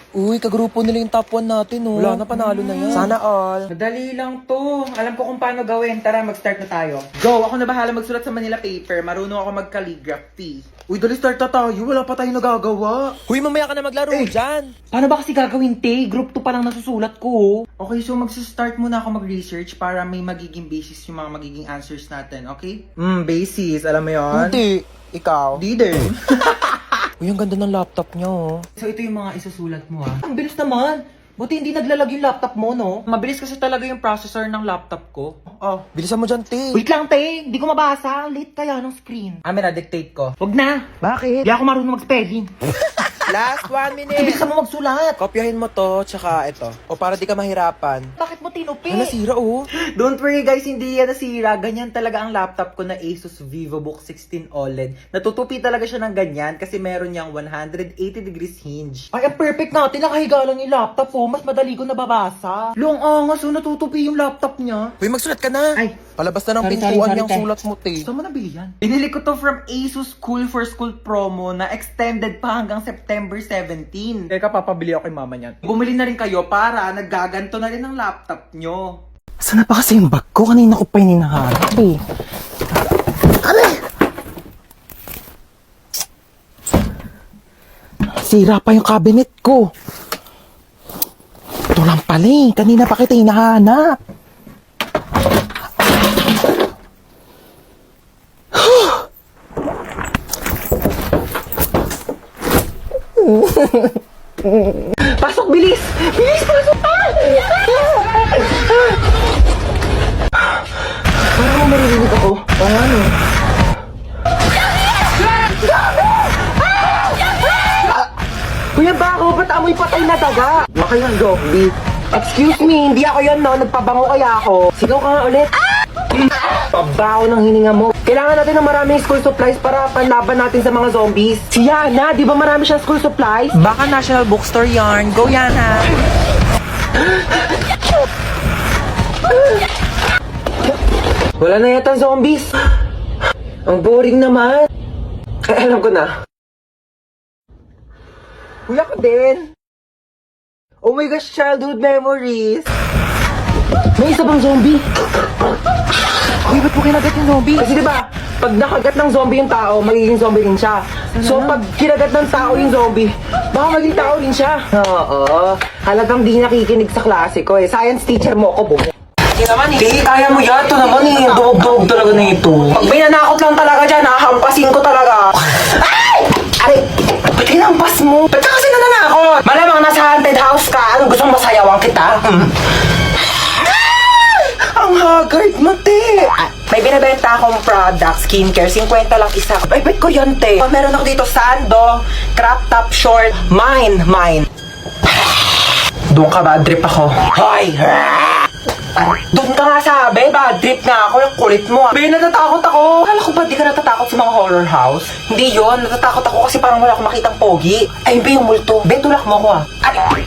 Uy, kagrupo nila yung top 1 natin, oh. Wala na, panalo na yan. Sana all. Madali lang to. Alam ko kung paano gawin. Tara, mag-start na tayo. Go! Ako na bahala magsulat sa Manila paper. Marunong ako mag-calligraphy. Uy, dali start na tayo. Wala pa tayong nagagawa. Uy, mamaya ka na maglaro dyan. Paano ba kasi gagawin, te? Group 2 pa lang nasusulat ko. Okay, so mag-start muna ako mag-research para may magiging basis yung mga magiging answers natin, okay? Basis. Alam mo yon? Hindi. Ikaw. Di din. Uy, ang ganda ng laptop niya, oh. So ito yung mga isusulat mo, ha? Ang bilis naman. Buti hindi naglalag yung laptop mo, no? Mabilis kasi talaga yung processor ng laptop ko. Oh. Bilisan mo dyan, te. Wait lang, te. Hindi ko mabasa. Late kaya ng screen. Na dictate ko. Wag na. Bakit? Hindi ako marunong mag-spelling. Last 1 minute. Bilisan mo magsulat. Kopyahin mo to, tsaka ito. O para di ka mahirapan. Bakit mo tinupi? Ano, nasira, oh. Don't worry guys, hindi yan nasira. Ganyan talaga ang laptop ko na Asus VivoBook 16 OLED. Natutupi talaga siya ng ganyan kasi meron niyang 180 degrees hinge. Ay, ang perfect natin. Nakahiga lang yung laptop ko. Mas madali ko nababasa. Long angas, so natutupi yung laptop niya. Uy, magsulat ka na. Ay. Palabas na ng Sorry, pintuan sorry, yung te. sulat mo, te. Saan mo nabili yan? Binili ko to from Asus Cool for School promo na extended pa hanggang September 17. Teka, papabili ako kay mama niyan. Bumili na rin kayo para naggaganto na rin ang laptop nyo. Saan na pa kasi yung bag ko? Kanina ko pa yung hinahanap, eh. Sira pa yung cabinet ko. Ito lang pala, eh. Kanina pa kita hinahanap. Pasok, bilis! Bilis, pasok! Parang mo maririnig ako. Ano? Kuya Bako, ba't amoy patay na daga? Baka yung zombie. Excuse me, hindi ako yan, no? Nagpabango kaya ako. Sigaw ka nga ulit. Pabaho ng hininga mo. Kailangan natin ng maraming school supplies para panlaban natin sa mga zombies. Si Yana, di ba marami siyang school supplies? Baka National Bookstore yarn. Go, Yana! Wala na yata zombies. Ang boring naman. Alam ko na. Wala ka din. Oh my gosh, childhood memories. May isa bang zombie? Uy, ba't mo kinagat yung zombie? Kasi diba, pag nakagat ng zombie yung tao, magiging zombie rin siya. So pag kinagat ng tao yung zombie, baka maging tao rin siya. Oo. Halagang di nakikinig sa klase ko eh. Science teacher mo ako, bumo. Hindi, kaya mo yan. Ito naman eh. Dog talaga na ito. Pag may nanakot lang talaga dyan, hahampasin ko talaga. Ay! Aray! Ba't hinampas mo? Ba't ka kasi nananakot? Malamang nasa haunted house ka. Ano gusto mong masayawan kita? Ang haggard mo, te. May binibenta akong product, skincare, 50 lang isa. Ay, bet ko yan, te. Meron ako dito, sando, crop top short, mine. Doon ka, bad trip ako. Hoy! Doon ka nga sabi, bad trip nga ako, yung kulit mo. Be, natatakot ako. Kala ko ba di ka natatakot sa mga horror house? Hindi yon, natatakot ako kasi parang wala akong makitang pogi. Ay, be, yung multo. Be, tulak mo ako ah. Ay,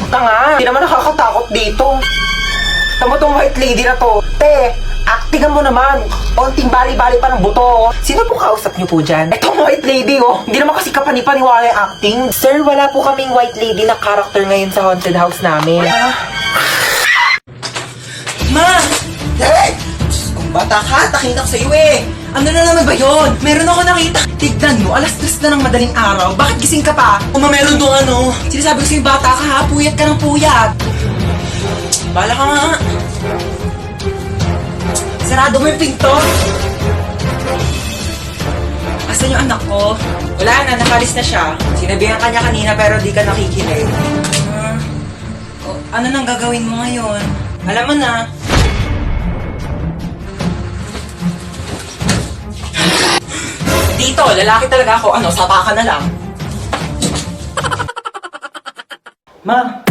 ka nga. Hindi naman nakakatakot dito. Tama tong white lady na to. Te, actingan mo naman. Konting bali-bali pa ng buto. Sino po kausap niyo po dyan? Etong white lady, oh. Hindi naman kasi kapanipaniwala yung acting. Sir, wala po kaming white lady na character ngayon sa haunted house namin. Ma! Hey! Kung bata ka, takinak sa'yo eh. Ano na naman ba yun? Meron ako nakita. Tignan mo, alas 3 na ng madaling araw. Bakit gising ka pa? Meron doon ano. Sinasabi ko sa'yo, bata ka ha, puyat ka ng puyat. Bala ka nga. Sarado mo yung pinto. Asan yung anak ko? Wala na, nakalis na siya. Sinabihan ka niya kanina pero di ka nakikinig. Ano nang gagawin mo ngayon? Alam mo na. Dito, lalaki talaga ako. Ano, sapa ka na lang. Ma,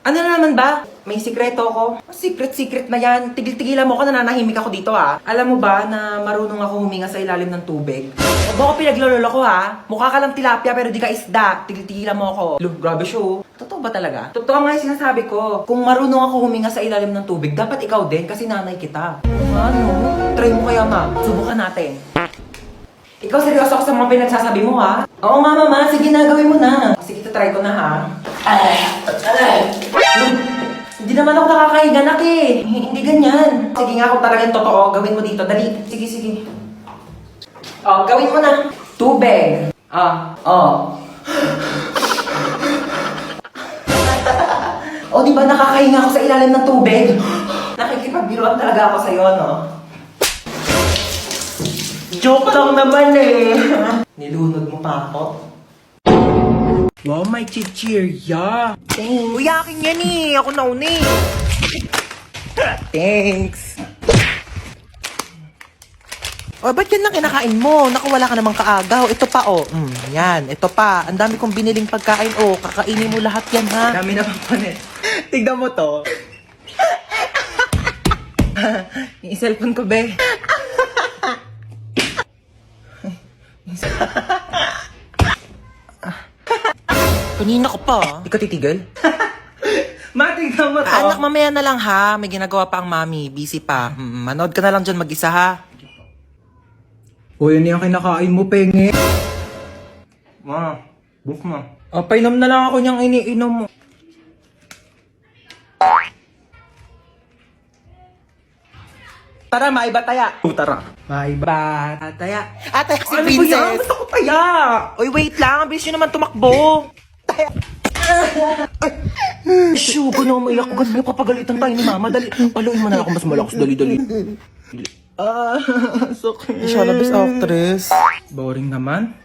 ano na naman ba? May sikreto ako. Secret na yan. Tigil-tigilan mo ako, nananahimik ako dito ha. Alam mo ba na marunong ako huminga sa ilalim ng tubig? Huwag mo ako pinaglololo ko ha. Mukha ka lang tilapia pero di ka isda. Tigil-tigilan mo ako. Look, grabe siya oh. Totoo ba talaga? Totoo nga yung sinasabi ko. Kung marunong ako huminga sa ilalim ng tubig, dapat ikaw din kasi nanay kita. Ano? Try mo kaya ma. Subukan natin. Ikaw seryoso ako sa mga pinagsasabi mo, ha? Oo nga, mama. Sige na, gawin mo na. Sige, try ko na, ha? Hindi naman ako nakakahiga, nak eh. Hindi ganyan. Sige nga, kung talagang totoo, gawin mo dito. Dali. Sige, sige. Oh, gawin mo na. Tubig. Oh, di ba nakakahinga ako sa ilalim ng tubig? Nakikipagbiruan talaga ako sa'yo, no? Joke lang naman eh. Nilunod mo pa ako. Wow, may chichirya. Thanks. Uy, akin yan eh. Ako nauna eh. Thanks. O, ba't yan lang kinakain mo? Naku, wala ka namang kaagaw. Ito pa, oh. Yan, ito pa. Ang dami kong biniling pagkain, oh. Kakainin mo lahat yan, ha? Dami na bang panet. Tignan mo to. Yung cellphone ko, be. Kanina ko pa, ah. Di ka titigil? Matignan mo to. Anak, mamaya na lang, ha? May ginagawa pa ang mami. Busy pa. Manood ka na lang dyan mag-isa, ha? O, yun yung kinakain mo, penge. Ma, book mo. Painom na lang ako niyang iniinom mo. Tara, maiba taya. Tara. Maiba taya. Atay, si Ano ba yan? Princess. Gusto ko taya. Uy, wait lang. Ang bilis nyo naman tumakbo. Shoo, gano'n maiyak. Gano'n kapagalitan tayo ni Mama. Dali. Paluin mo na ako mas malakas. Dali, dali. Sakit. Hindi siya labis actress. Boring naman.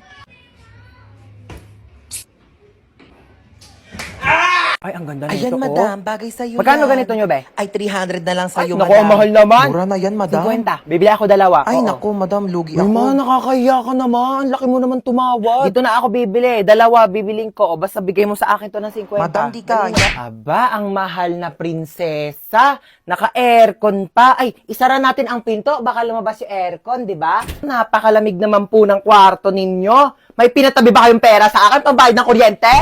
Ay, ang ganda nito. Ayan, madam. Bagay sa'yo Magkano yan. ganito nyo, be? Ay, 300 na lang sa'yo, Naku, madam. ang mahal naman. Mura na yan, madam. 50. Bibili ako dalawa. Ay, Oo. naku, madam. Lugi Uy, ako. ma, nakakahiya ka naman. Laki mo naman tumawad. Dito na ako bibili. Dalawa bibiling ko. O, basta bigay mo sa akin to ng 50. Madam, di kaya. Aba, ang mahal na prinsesa. Naka-aircon pa. Ay, isara natin ang pinto. Baka lumabas yung aircon, di ba? Napakalamig naman po ng kwarto ninyo. May pinatabi ba kayong pera sa akin? Pambayad ng kuryente?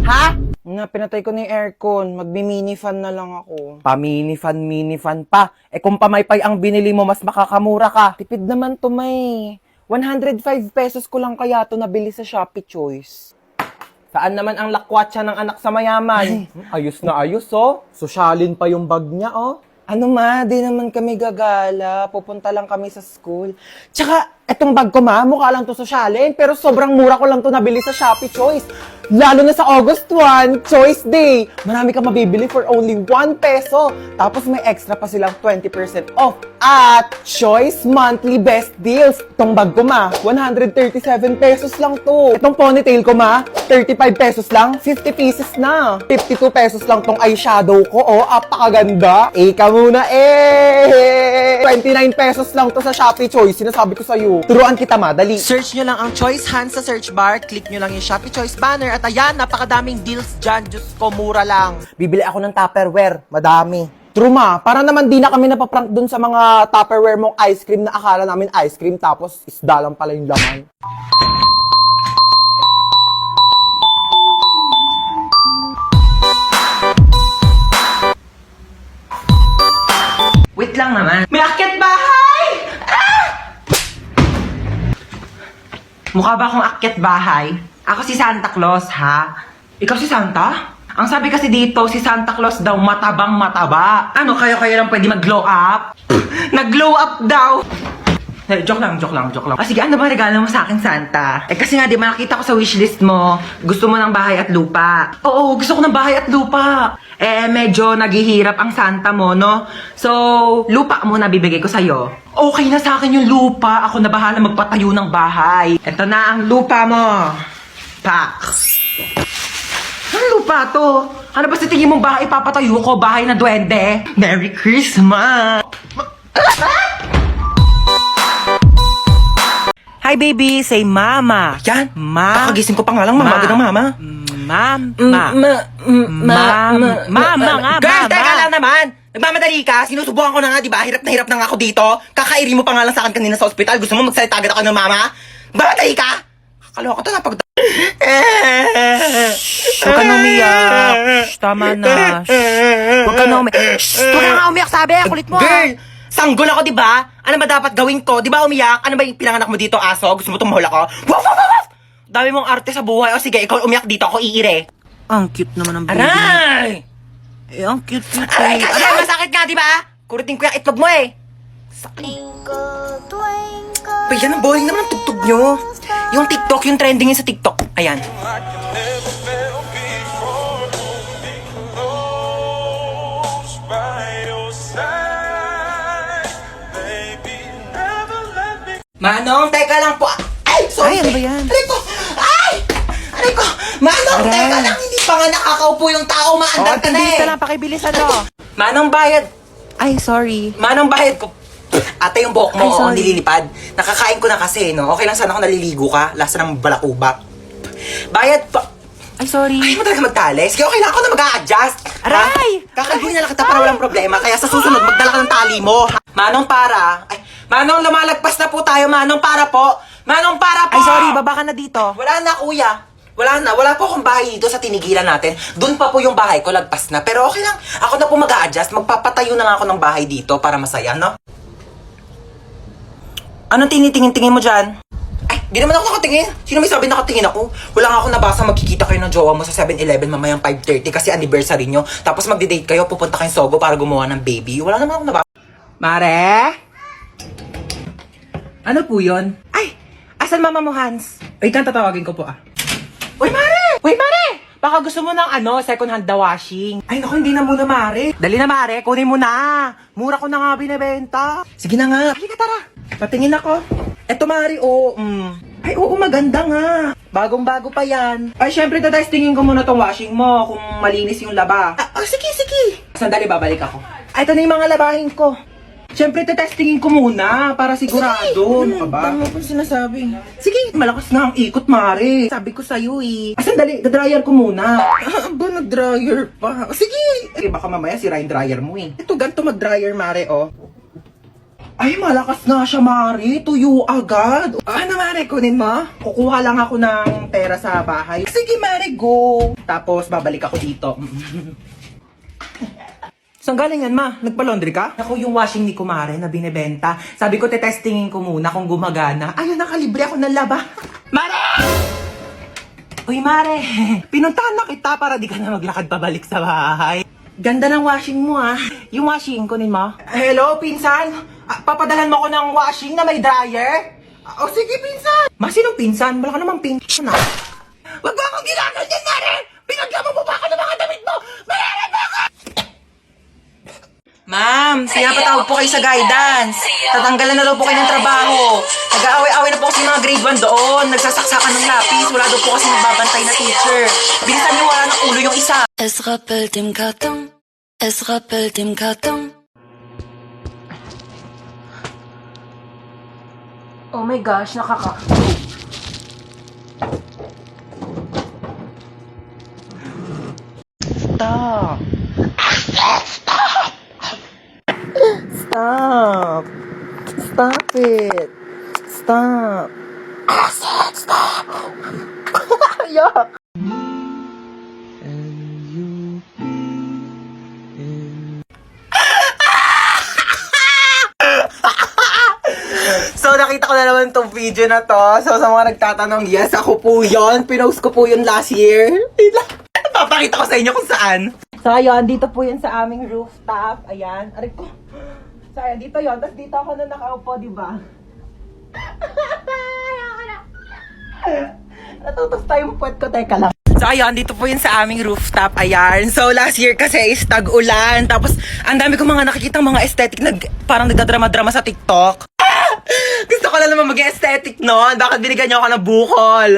Ha? Nga, pinatay ko na yung aircon. Magbi-mini fan na lang ako. Pa-mini fan pa. Eh kung pamaypay ang binili mo, mas makakamura ka. Tipid naman to, may. 105 pesos ko lang kaya to nabili sa Shopee Choice. Saan naman ang lakwatsa ng anak sa mayaman? Ayos na ayos, oh. Sosyalin pa yung bag niya, oh. Ano ma, di naman kami gagala. Pupunta lang kami sa school. Tsaka, etong bag ko ma, mukha lang to sosyalin. Pero sobrang mura ko lang to nabili sa Shopee Choice. Lalo na sa August 1, Choice Day. Marami ka mabibili for only 1 peso. Tapos may extra pa silang 20% off. At Choice Monthly Best Deals. Itong bag ko ma, 137 pesos lang to. Itong ponytail ko ma, 35 pesos lang, 50 pieces na. 52 pesos lang tong eyeshadow ko, oh, apakaganda. Ika muna, 29 pesos lang to sa Shopee Choice. Sinasabi ko sa'yo. Turuan kita ma, dali. Search nyo lang ang Choice Hands sa search bar. Click nyo lang yung Shopee Choice banner. At ayan, napakadaming deals dyan. Diyos ko, mura lang. Bibili ako ng Tupperware. Madami. True ma, para naman di na kami napaprank dun sa mga Tupperware mong ice cream na akala namin ice cream tapos isda lang pala yung laman. Wait lang naman. May akyat bahay! Ah! Mukha ba akong akyat bahay? Ako si Santa Claus, ha? Ikaw si Santa? Ang sabi kasi dito, si Santa Claus daw matabang mataba. Ano, kayo lang pwede mag-glow up? Nag-glow up daw! Joke lang. Ah, sige, ano ba regalo mo sa akin, Santa? Eh, kasi nga, di ba nakita ko sa wishlist mo, gusto mo ng bahay at lupa. Oo, gusto ko ng bahay at lupa. Eh, medyo naghihirap ang Santa mo, no? So, lupa muna bibigay ko sa'yo. Okay na sa akin yung lupa. Ako na bahala magpatayo ng bahay. Ito na ang lupa mo. Pak. Ano lupa to? Ano ba sa tingin mong bahay papatayo ko? Bahay na duwende? Merry Christmas! Hi, baby. Say mama. Yan. Ma. Kakagising ko pa nga lang, mama. Agad ng mama. Mama nga, Girl, mama. teka lang naman! Nagmamadali ka? Sinusubukan ko na nga, di ba? Hirap na nga ako dito. Kakairi mo pa nga lang sa akin kanina sa ospital. Gusto mo magsalita agad ako ng mama? Nagmamadali ka? Kakaloka to na pag... Huwag ka na umiyak. Shh, tama na. Shh. Huwag ka na umiyak. Shh, huwag ka nga umiyak, sabi. Kulit mo. Girl! Sanggol ako, di ba? Ano ba dapat gawin ko? Di ba umiyak? Ano ba yung pinanganak mo dito, aso? Gusto mo tumahol ako? Waf, waf, waf, waf! Dami mong arte sa buhay. O sige, ikaw umiyak dito, ako iire. Ang cute naman ng baby. Aray! Eh, ang cute. Aray, kasi masakit nga, di ba? Kurutin ko yung itlog mo eh. Ba, yan ang boring naman ang tugtog nyo. Yung TikTok, yung trending yun sa TikTok. Ayan. Manong, teka lang po. Ay, sorry. Ay, ano ba yan? Aray ko! Ay! Aray ko! Manong, Aray. teka lang, hindi pa nga nakakaupo yung tao, maandar ka na bilis eh. na lang, pakibilisan mo. Manong bayad. Ay, sorry. Manong bayad ko. Ate, yung buhok mo, Ay, sorry. nililipad. Nakakain ko na kasi, no? Okay lang sana kung naliligo ka. Lasa ng balakubak. Bayad pa. Ay, sorry. Ay, mo talaga magtali. Sige, okay lang ako na mag-a-adjust. Aray! Kakalbuhin na lang kita para walang problema. Kaya sa susunod, magdala ka ng tali mo. Ha? Manong para. Ay, Manong, lumalagpas na po tayo. Manong para po. Manong para po. Ay, sorry, baba ka na dito. Wala na, kuya. Wala na. Wala po akong bahay dito sa tinigilan natin. Doon pa po yung bahay ko, lagpas na. Pero okay lang. Ako na po mag-a-adjust. Magpapatayo na nga ako ng bahay dito para masaya, no? Anong tinitingin-tingin mo dyan? Ay, di naman ako nakatingin. Sino may sabi nakatingin ako? Wala nga ako nabasa magkikita kayo ng jowa mo sa 7-Eleven mamayang 5:30 kasi anniversary nyo. Tapos magdi-date kayo, pupunta kayong Sogo para gumawa ng baby. Wala naman ako nabasa. Mare? Ano po yun? Ay, asan mama mo, Hans? Wait lang, tatawagin ko po Uy, Mare! Uy, Mare! Baka gusto mo ng second hand na washing. Ay, naku, hindi na muna, Mare. Dali na, Mare. Kunin mo na. Mura ko na nga binibenta. Sige na nga. Halika, tara. Patingin ako. Eto, Mare, Ay, oo, maganda nga. Bagong-bago pa yan. Ay, syempre, tatestingin ko muna tong washing mo kung malinis yung laba. Sige, sige. Sandali, babalik ako. Ay, ito na yung mga labahin ko. Siyempre, tetestingin ko muna para sigurado. Ano ka ba? Tama po sinasabi. Sige, malakas na ang ikot, Mare. Sabi ko sa'yo eh. Sandali, dryer ko muna. Ba, nag-dryer pa? Sige! Eh, baka mamaya sira yung dryer mo eh. Ito, ganito mag-dryer, Mare, oh. Ay, malakas nga siya, Mare. Tuyo agad. Ano, Mare, kunin mo? Kukuha lang ako ng pera sa bahay. Sige, Mare, go. Tapos, babalik ako dito. Saan galing yan, ma? Nagpa-laundry ka? Ako yung washing ni Kumare na binibenta. Sabi ko, tetestingin ko muna kung gumagana. Ayun, nakalibre ako ng laba. Mare! Uy, Mare. Pinuntahan na kita para di ka na maglakad pabalik sa bahay. Ganda ng washing mo, Yung washing, kunin mo. Hello, pinsan? Papadalhan mo ko ng washing na may dryer? O, sige, pinsan. Ma, sinong pinsan? Wala ka namang pinsan, Wag mo akong ginagawa dyan, Mare! Pinaglaman mo pa ako ng mga damit mo! Mare, bakit? Ma'am, pinapatawag po kayo sa guidance. Tatanggalan na daw po kayo ng trabaho. Nag-aaway-aaway na po kasi mga grade 1 doon. Nagsasaksakan ng lapis. Wala daw po kasi nagbabantay na teacher. Bilisan niyo, wala ng ulo yung isa. Es rappelt im Karton, es rappelt im Karton. Oh my gosh, Stop. Stop. Stop it. Stop. Stop. Yuck. So, nakita ko na naman tong video na to. So, sa mga nagtatanong, yes, ako po yun. Pinost ko po yun last year. Papakita ko sa inyo kung saan. So, ayun, dito po yun sa aming rooftop. Ayan. Aray ko. So, ayan, dito yun. Tapos dito ako na nakaupo, di ba? Natutos tayong puwet ko. Teka lang. So, ayun, dito po yun sa aming rooftop. Ayan. So, last year kasi is tag-ulan. Tapos, ang dami ko mga nakikitang mga aesthetic na parang nagdadrama-drama sa TikTok. Gusto ko na naman mag-aesthetic noon. Bakit binigyan niyo ako ng bukol?